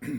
Well,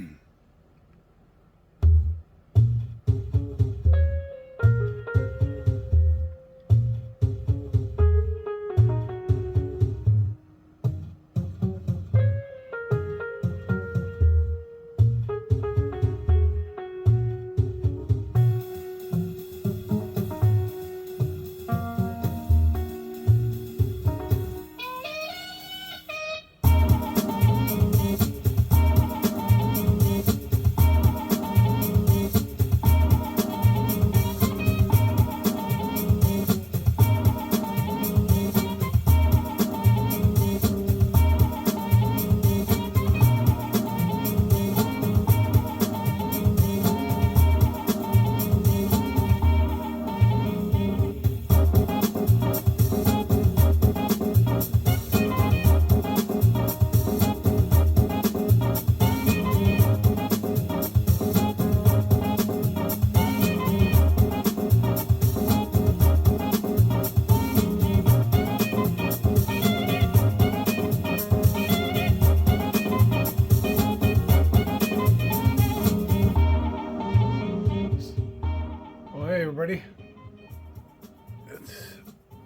hey everybody, it's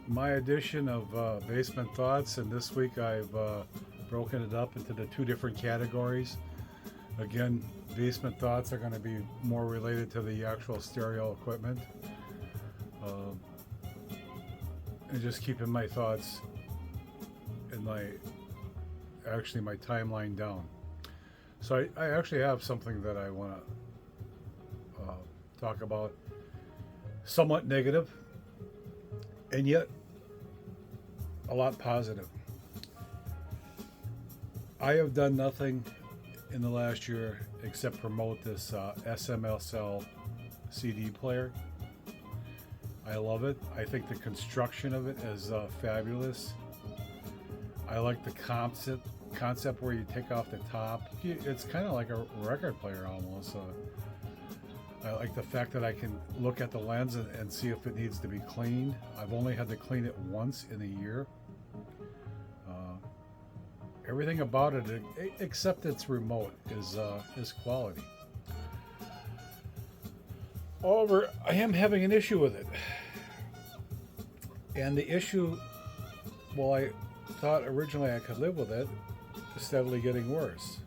my edition of Basement Thoughts, and this week I've broken it up into the two different categories. Again, Basement Thoughts are going to be more related to the actual stereo equipment, and just keeping my thoughts and my timeline down. So I actually have something that I want to talk about, somewhat negative and yet a lot positive. I have done nothing in the last year except promote this SMSL CD player. I love it. I think the construction of it is fabulous. I like the concept where you take off the top. It's kind of like a record player almost. I like the fact that I can look at the lens and see if it needs to be cleaned. I've only had to clean it once in a year. Everything about it, except its remote, is quality. However, I am having an issue with it. And the issue, well, I thought originally I could live with it, is steadily getting worse.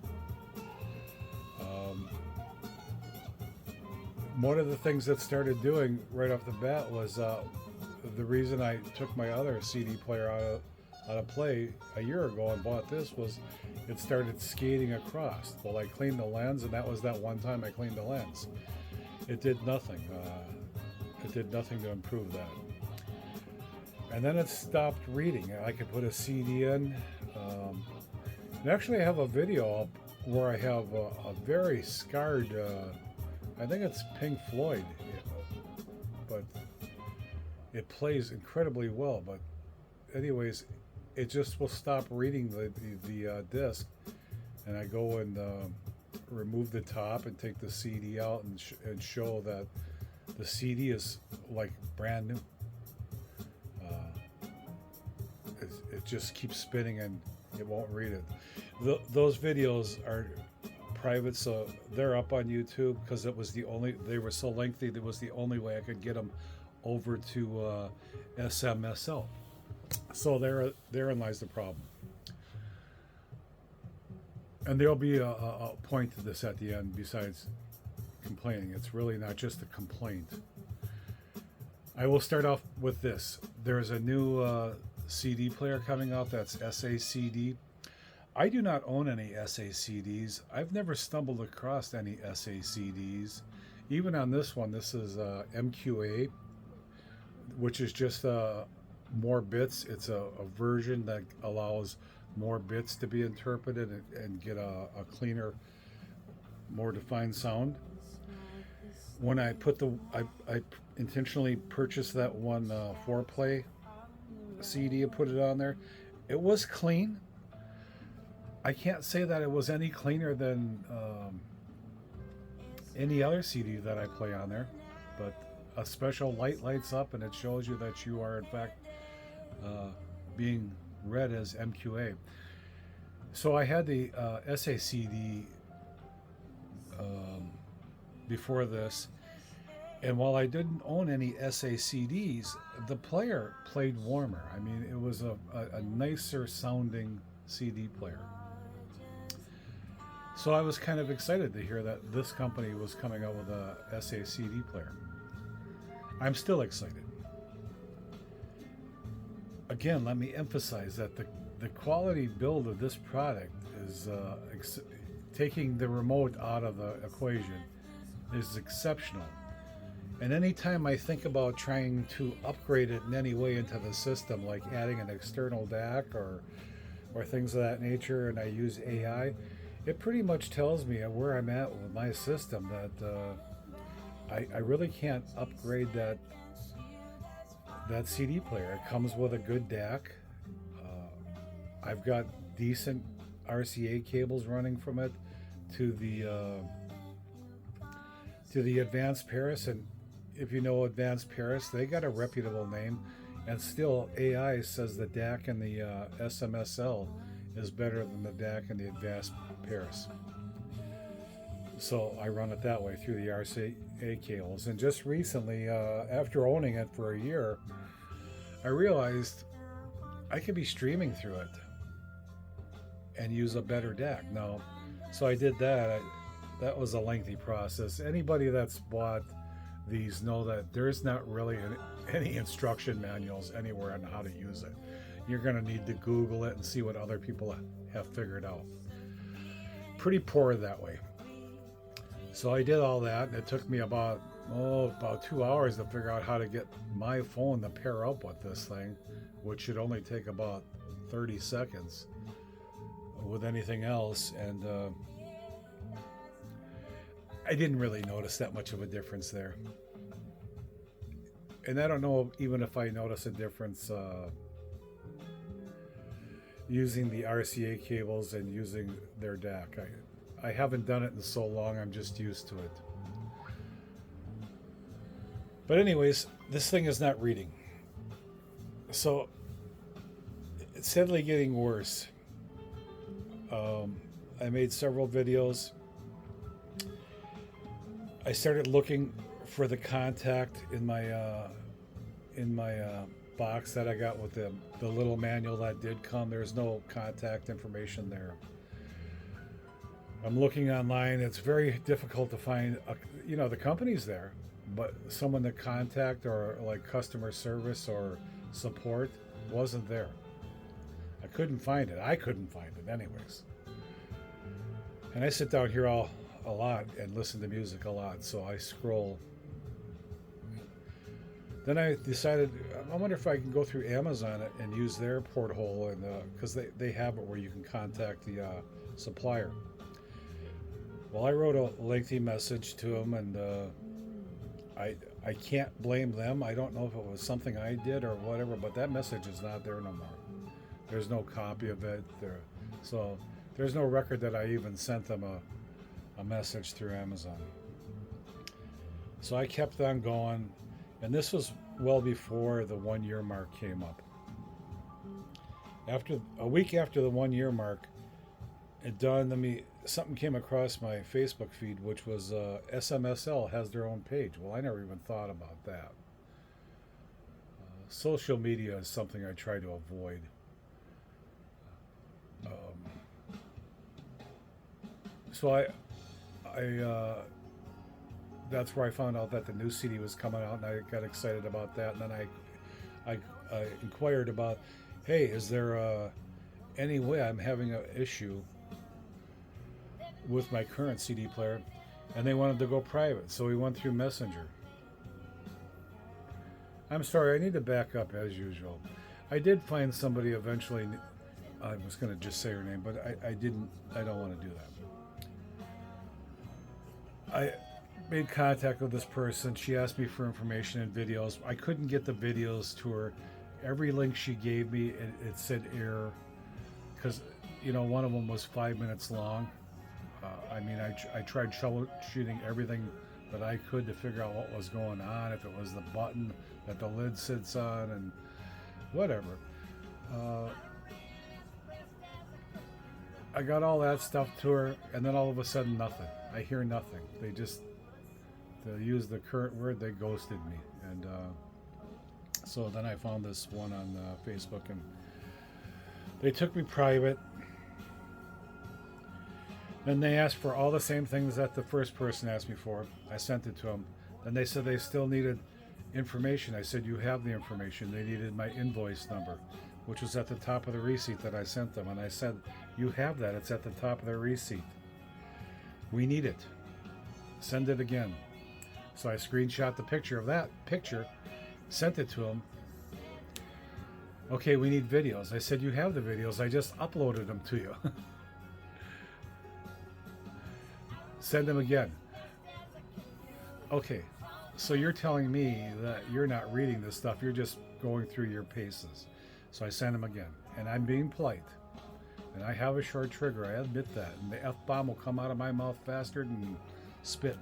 One of the things that started doing right off the bat was the reason I took my other CD player out of play a year ago and bought this was it started skating across. Well, I cleaned the lens, and that was that one time I cleaned the lens. It did nothing. It did nothing to improve that. And then it stopped reading. I could put a CD in. And actually, I have a video up where I have a very scarred. I think it's Pink Floyd, but it plays incredibly well. But anyways, it just will stop reading the disc, and I go and remove the top and take the CD out and show that the CD is like brand new. It just keeps spinning and it won't read it. Those videos are private, so they're up on YouTube because they were so lengthy. That was the only way I could get them over to SMSL. So therein lies the problem. And there'll be a point to this at the end. Besides complaining, it's really not just a complaint. I will start off with this. There's a new CD player coming out that's SACD. I do not own any SACDs. I've never stumbled across any SACDs. Even on this one, this is MQA, which is just more bits. It's a version that allows more bits to be interpreted and get a cleaner, more defined sound. When I I intentionally purchased that one 4-play CD and put it on there. It was clean. I can't say that it was any cleaner than any other CD that I play on there, but a special light lights up and it shows you that you are in fact being read as MQA. So I had the SACD before this. And while I didn't own any SACDs, the player played warmer. I mean, it was a nicer sounding CD player. So I was kind of excited to hear that this company was coming out with a SACD player. I'm still excited. Again, let me emphasize that the quality build of this product is taking the remote out of the equation is exceptional. And anytime I think about trying to upgrade it in any way into the system, like adding an external DAC or things of that nature, and I use AI, it pretty much tells me where I'm at with my system, that I really can't upgrade that CD player. It comes with a good DAC. I've got decent RCA cables running from it to the Advanced Paris, and if you know Advanced Paris, they got a reputable name, and still AI says the DAC and the SMSL is better than the DAC and the Advanced Paris. So I run it that way through the RCA cables. And just recently, after owning it for a year, I realized I could be streaming through it and use a better DAC. Now, so I did that. That was a lengthy process. Anybody that's bought these know that there's not really any instruction manuals anywhere on how to use it. You're going to need to Google it and see what other people have figured out. Pretty poor that way. So I did all that, and it took me about 2 hours to figure out how to get my phone to pair up with this thing, which should only take about 30 seconds with anything else. And I didn't really notice that much of a difference there. And I don't know even if I notice a difference using the RCA cables and using their DAC. I haven't done it in so long, I'm just used to it. But anyways, this thing is not reading. So it's steadily getting worse. I made several videos. I started looking for the contact in my box that I got with the little manual that did come. There's no contact information there. I'm looking online. It's very difficult to find, the company's there, but someone to contact or like customer service or support wasn't there. I couldn't find it. I couldn't find it anyways. And I sit down here a lot and listen to music a lot, so I scroll. Then I decided, I wonder if I can go through Amazon and use their porthole, and because they have it where you can contact the supplier. Well, I wrote a lengthy message to them, and I can't blame them. I don't know if it was something I did or whatever, but that message is not there no more. There's no copy of it there, so there's no record that I even sent them a message through Amazon. So I kept on going, and this was well before the 1 year mark came up. A week after the 1 year mark, it dawned on me, something came across my Facebook feed, which was SMSL has their own page. Well, I never even thought about that. Social media is something I try to avoid. So I that's where I found out that the new CD was coming out, and I got excited about that. And then I inquired about, hey, is there any way I'm having an issue with my current CD player? And they wanted to go private, so we went through Messenger. I'm sorry, I need to back up as usual. I did find somebody eventually. I was going to just say her name, but I didn't. I don't want to do that. I made contact with this person. She asked me for information and videos. I couldn't get the videos to her. Every link she gave me, it said error, because one of them was 5 minutes long. I tried troubleshooting everything that I could to figure out what was going on, if it was the button that the lid sits on and whatever. I got all that stuff to her, and then all of a sudden nothing. I hear nothing. They just to use the current word, they ghosted me. And so then I found this one on Facebook, and they took me private. Then they asked for all the same things that the first person asked me for. I sent it to them. Then they said they still needed information. I said, you have the information. They needed my invoice number, which was at the top of the receipt that I sent them. And I said, you have that. It's at the top of the receipt. We need it. Send it again. So I screenshot the picture of that picture, sent it to them. Okay, we need videos. I said, you have the videos. I just uploaded them to you. Send them again. Okay, so you're telling me that you're not reading this stuff. You're just going through your paces. So I sent them again. And I'm being polite. And I have a short trigger. I admit that. And the F-bomb will come out of my mouth faster than spit.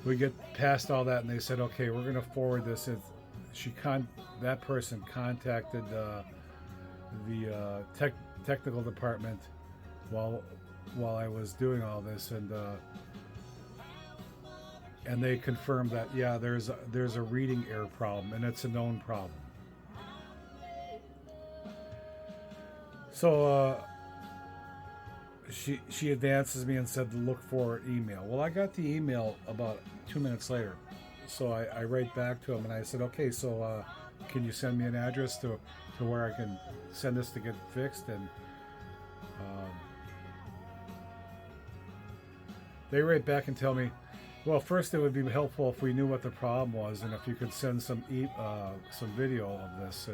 We get past all that, and they said, okay, we're going to forward this. That person contacted the technical department while I was doing all this, and they confirmed that, yeah, there's a reading error problem, and it's a known problem. So she advances me and said to look for an email. Well, I got the email about 2 minutes later. So I write back to him, and I said, okay, so can you send me an address to where I can send this to get fixed? And they write back and tell me, well, first it would be helpful if we knew what the problem was, and if you could send some video of this.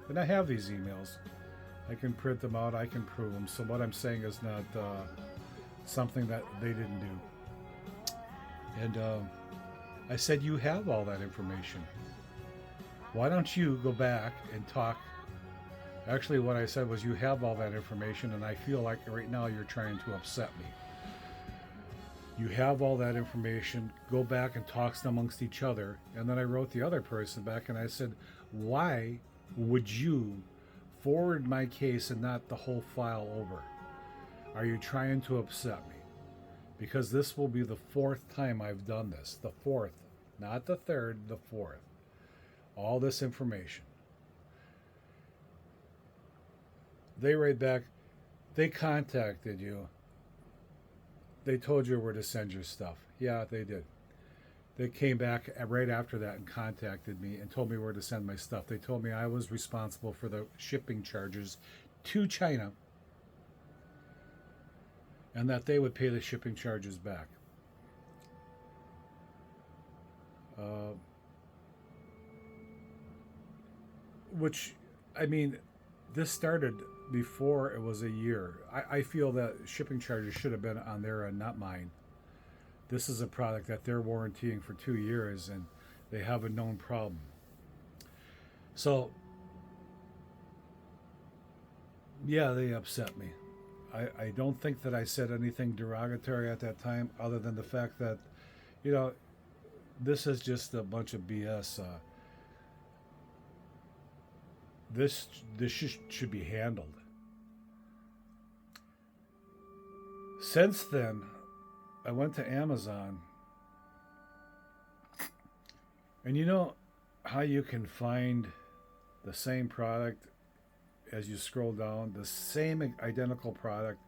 And I have these emails. I can print them out. I can prove them. So what I'm saying is not something that they didn't do. And I said, you have all that information. Why don't you go back and talk? Actually, what I said was, you have all that information, and I feel like right now you're trying to upset me. You have all that information. Go back and talk amongst each other. And then I wrote the other person back, and I said, why would you forward my case and not the whole file over? Are you trying to upset me? Because this will be the 4th time I've done this. The 4th, not the 3rd, the 4th. All this information. They write back, they contacted you. They told you where to send your stuff. Yeah, they did. They came back right after that and contacted me and told me where to send my stuff. They told me I was responsible for the shipping charges to China, and that they would pay the shipping charges back. Which, I mean, this started before it was a year. I feel that shipping charges should have been on their end, not mine. This is a product that they're warrantying for 2 years, and they have a known problem. So, yeah, they upset me. I don't think that I said anything derogatory at that time, other than the fact that, this is just a bunch of BS. This should be handled. Since then, I went to Amazon, and you know how you can find the same product as you scroll down, the same identical product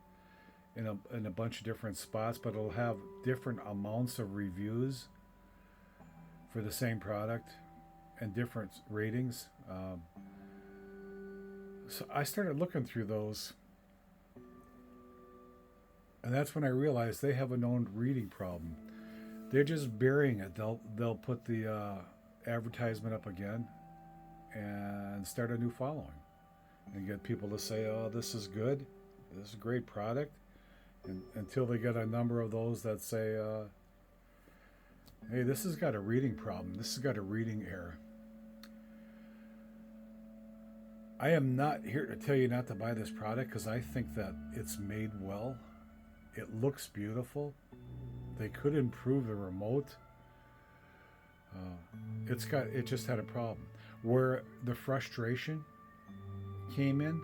in a bunch of different spots, but it'll have different amounts of reviews for the same product and different ratings. So I started looking through those, and that's when I realized they have a known reading problem. They're just burying it. They'll put the advertisement up again and start a new following and get people to say, oh, this is good, this is a great product, and until they get a number of those that say, hey, this has got a reading problem, this has got a reading error. I am not here to tell you not to buy this product, because I think that it's made well. It looks beautiful. They could improve the remote. It just had a problem. Where the frustration came in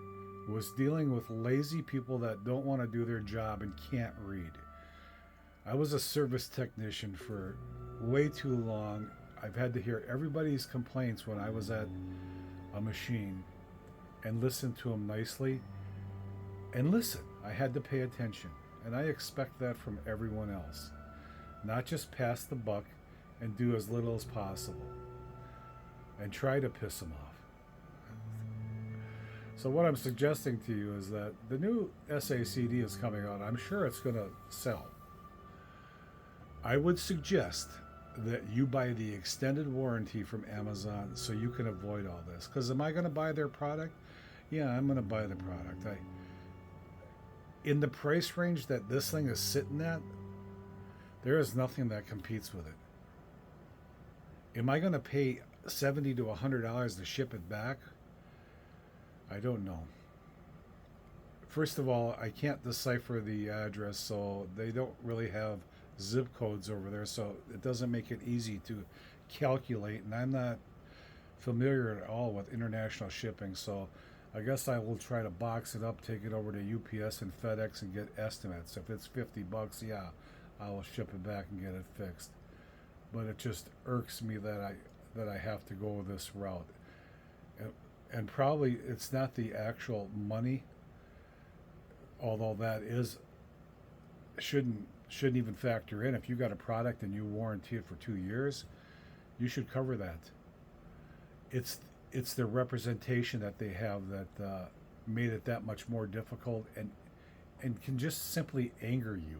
was dealing with lazy people that don't want to do their job and can't read. I was a service technician for way too long. I've had to hear everybody's complaints when I was at a machine and listen to them nicely. And listen, I had to pay attention. And I expect that from everyone else. Not just pass the buck and do as little as possible and try to piss them off. So what I'm suggesting to you is that the new SACD is coming out. I'm sure it's going to sell. I would suggest that you buy the extended warranty from Amazon so you can avoid all this. Because am I going to buy their product? Yeah, I'm going to buy the product. In the price range that this thing is sitting at, there is nothing that competes with it. Am I going to pay $70 to $100 to ship it back? I don't know. First of all, I can't decipher the address, so they don't really have zip codes over there, so it doesn't make it easy to calculate, and I'm not familiar at all with international shipping, so I guess I will try to box it up, take it over to UPS and FedEx and get estimates. If it's $50, yeah, I will ship it back and get it fixed. But it just irks me that I have to go this route. And probably it's not the actual money, although that shouldn't even factor in. If you got a product and you warranty it for 2 years, you should cover that. It's the representation that they have that made it that much more difficult and can just simply anger you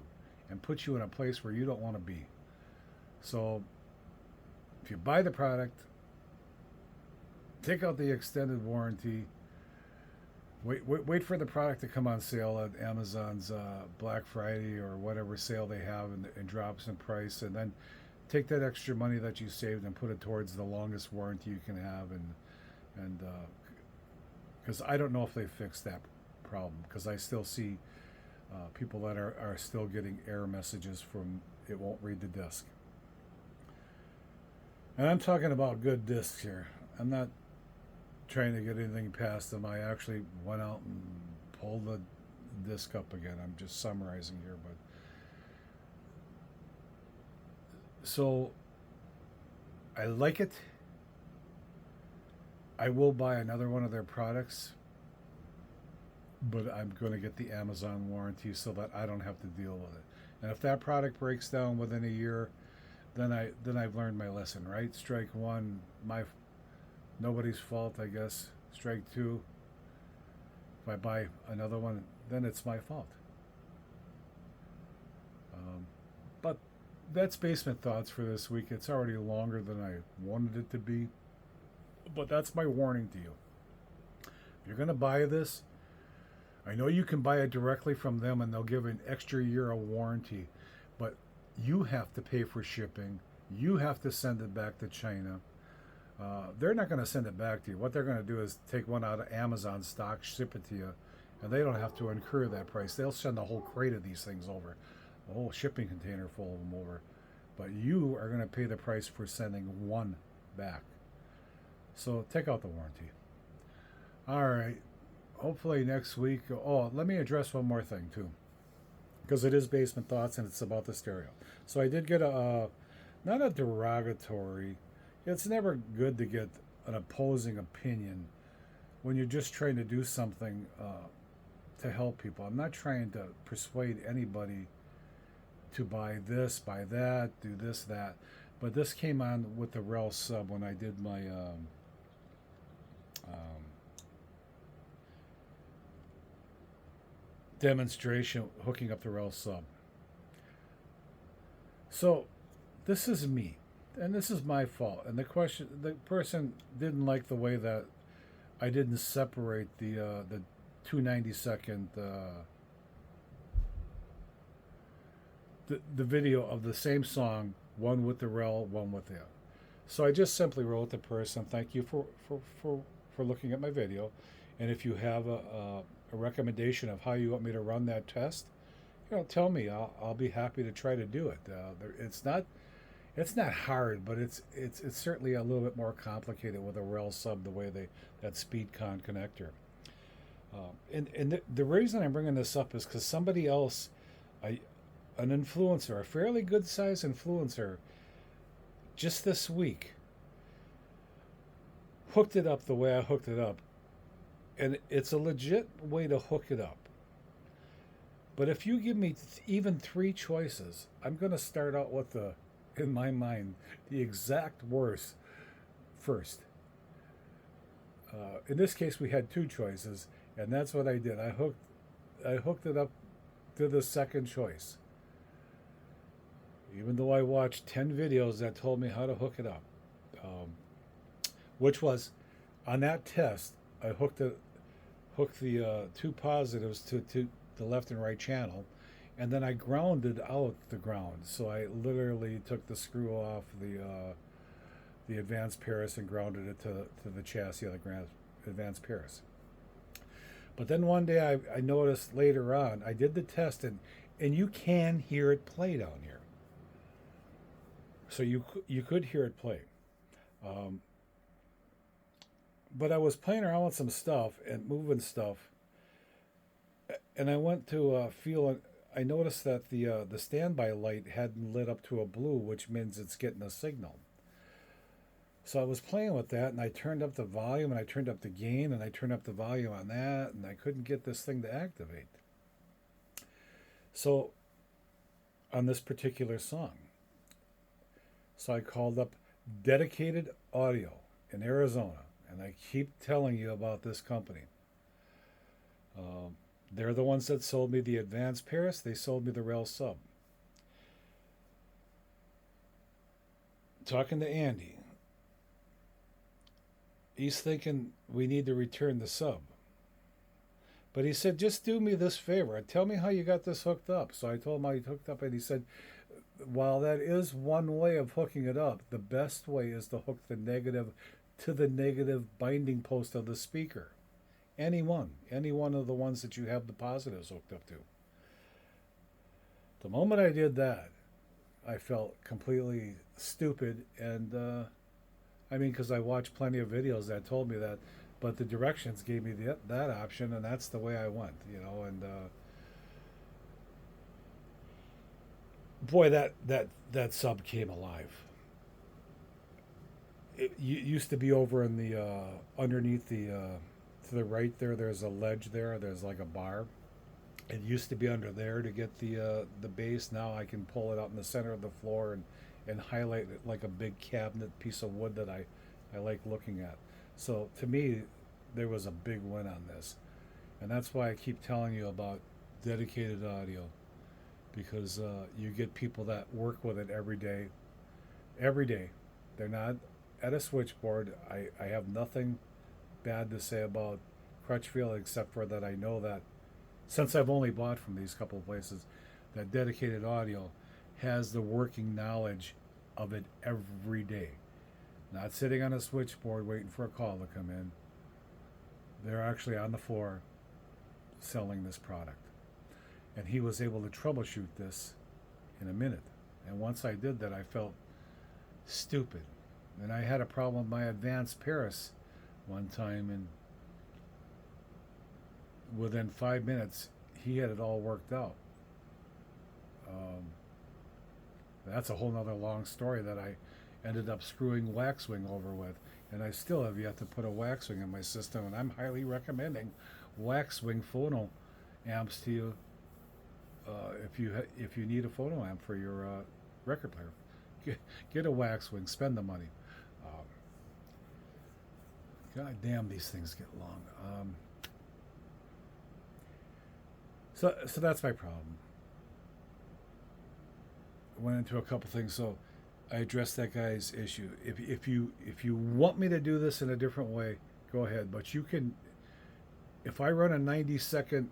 and put you in a place where you don't want to be. So if you buy the product, take out the extended warranty, wait for the product to come on sale at Amazon's Black Friday or whatever sale they have and drops in price, and then take that extra money that you saved and put it towards the longest warranty you can have, and because I don't know if they fixed that problem, because I still see people that are still getting error messages from it won't read the disk. And I'm talking about good discs here. I'm not trying to get anything past them. I actually went out and pulled the disc up again. I'm just summarizing here, but so I like it. I will buy another one of their products, but I'm going to get the Amazon warranty so that I don't have to deal with it. And if that product breaks down within a year, then I've learned my lesson, right? Strike one, nobody's fault, I guess. Strike two, if I buy another one, then it's my fault. But that's Basement Thoughts for this week. It's already longer than I wanted it to be, but that's my warning to you. If you're going to buy this, I know you can buy it directly from them and they'll give an extra year of warranty, but you have to pay for shipping. You have to send it back to China. They're not going to send it back to you. What they're going to do is take one out of Amazon stock, ship it to you, and they don't have to incur that price. They'll send a whole crate of these things over, a whole shipping container full of them over. But you are going to pay the price for sending one back. So take out the warranty. All right. Hopefully next week. Oh, let me address one more thing too, because it is Basement Thoughts and it's about the stereo. So I did get not a derogatory. It's never good to get an opposing opinion when you're just trying to do something to help people. I'm not trying to persuade anybody to buy this, buy that, do this, that. But this came on with the REL sub when I did my demonstration hooking up the REL sub. So this is me, and this is my fault. And the person didn't like the way that I didn't separate the 290-second the video of the same song, one with the REL, one with the other. So I just simply wrote the person, thank you for looking at my video, and if you have a recommendation of how you want me to run that test, tell me. I'll be happy to try to do it. It's not hard, but it's certainly a little bit more complicated with a REL sub, the way that SpeedCon connector. And the reason I'm bringing this up is because somebody else, an influencer, a fairly good sized influencer, just this week hooked it up the way I hooked it up. And it's a legit way to hook it up. But if you give me even three choices, I'm going to start out with in my mind, the exact worst first. In this case, we had two choices, and that's what I did. I hooked it up to the second choice, even though I watched 10 videos that told me how to hook it up, which was on that test. I hooked the two positives to the left and right channel, and then I grounded out the ground. So I literally took the screw off the advanced Paris and grounded it to the chassis of the advanced Paris. But then one day I noticed later on, I did the test, and you can hear it play down here. So you could hear it play. But I was playing around with some stuff and moving stuff, and I went to feel. I noticed that the standby light hadn't lit up to a blue, which means it's getting a signal. So I was playing with that, and I turned up the volume, and I turned up the gain, and I turned up the volume on that, and I couldn't get this thing to activate. So on this particular song, so I called up Dedicated Audio in Arizona, and I keep telling you about this company. They're the ones that sold me the Advanced Paris. They sold me the Rail Sub. Talking to Andy, he's thinking we need to return the sub. But he said, just do me this favor. Tell me how you got this hooked up. So I told him how he hooked up, and he said, while that is one way of hooking it up, the best way is to hook the negative to the negative binding post of the speaker. Any one of the ones that you have the positives hooked up to. The moment I did that, I felt completely stupid, and because I watched plenty of videos that told me that, but the directions gave me that option, and that's the way I went, and boy, that sub came alive. It used to be over in the underneath the to the right there. There's a ledge there. There's like a bar. It used to be under there to get the bass. Now I can pull it out in the center of the floor and highlight it like a big cabinet piece of wood that I like looking at. So to me, there was a big win on this, and that's why I keep telling you about Dedicated Audio, because you get people that work with it every day. Every day, they're not at a switchboard. I have nothing bad to say about Crutchfield, except for that I know that since I've only bought from these couple of places, that Dedicated Audio has the working knowledge of it every day. Not sitting on a switchboard waiting for a call to come in. They're actually on the floor selling this product. And he was able to troubleshoot this in a minute. And once I did that, I felt stupid. And I had a problem with my Advanced Paris one time, and within 5 minutes, he had it all worked out. That's a whole nother long story that I ended up screwing Waxwing over with, and I still have yet to put a Waxwing in my system, and I'm highly recommending Waxwing phono amps to you if you need a phono amp for your record player. Get a Waxwing, spend the money. God damn, these things get long. So that's my problem. I went into a couple things, so I addressed that guy's issue. If you want me to do this in a different way, go ahead. But you can, if I run a 90-second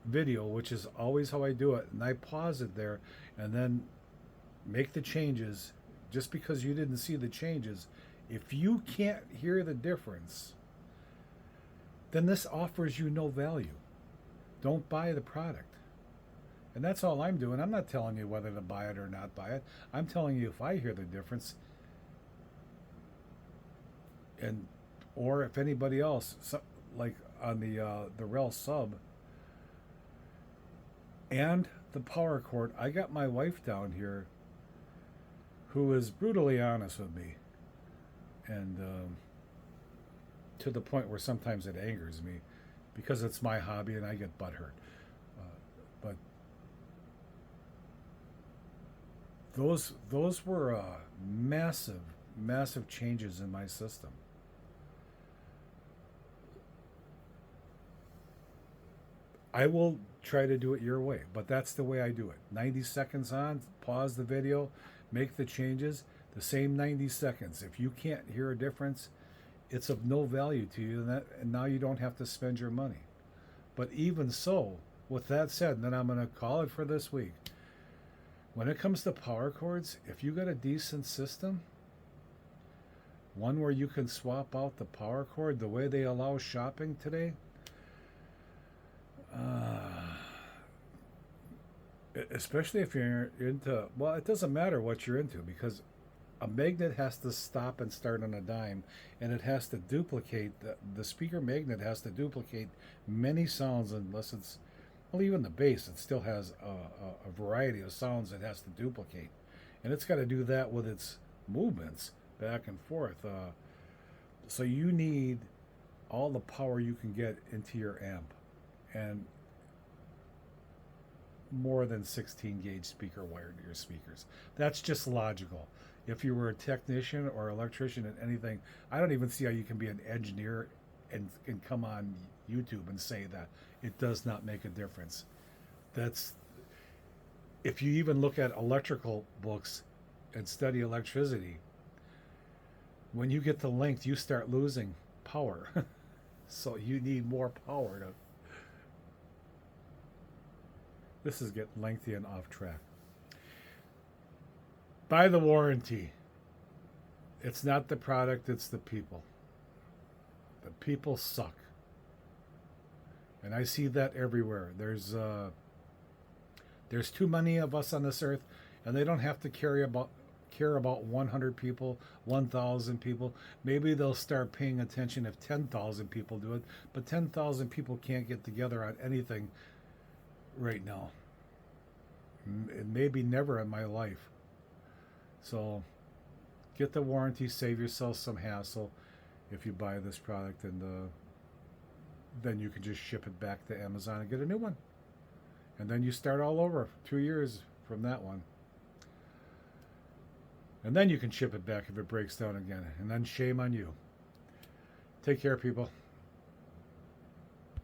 video, which is always how I do it, and I pause it there and then make the changes, just because you didn't see the changes, if you can't hear the difference, then this offers you no value. Don't buy the product. And that's all I'm doing. I'm not telling you whether to buy it or not buy it. I'm telling you if I hear the difference, and or if anybody else, like on the Rel Sub, and the power cord. I got my wife down here who is brutally honest with me, and to the point where sometimes it angers me because it's my hobby and I get butthurt. But those were massive changes in my system. I will try to do it your way, but that's the way I do it. 90 seconds on, pause the video, make the changes, the same 90 seconds. If you can't hear a difference, it's of no value to you, and now you don't have to spend your money. But even so, with that said, then I'm going to call it for this week. When it comes to power cords, if you got a decent system, one where you can swap out the power cord the way they allow shopping today, especially if you're into, well, it doesn't matter what you're into, because a magnet has to stop and start on a dime, and it has to duplicate, the speaker magnet has to duplicate many sounds, unless it's, well, even the bass, it still has a variety of sounds it has to duplicate, and it's got to do that with its movements back and forth. So you need all the power you can get into your amp, and more than 16 gauge speaker wired to your speakers. That's just logical. If you were a technician or electrician at anything, I don't even see how you can be an engineer and come on YouTube and say that it does not make a difference. That's, if you even look at electrical books and study electricity, when you get to length, you start losing power. So you need more power to. This is getting lengthy and off track. Buy the warranty. It's not the product, it's the people. The people suck. And I see that everywhere. There's too many of us on this earth, and they don't have to care about 100 people, 1,000 people. Maybe they'll start paying attention if 10,000 people do it, but 10,000 people can't get together on anything right now. It may be never in my life. So get the warranty, save yourself some hassle if you buy this product, and then you can just ship it back to Amazon and get a new one. And then you start all over 2 years from that one. And then you can ship it back if it breaks down again. And then shame on you. Take care, people.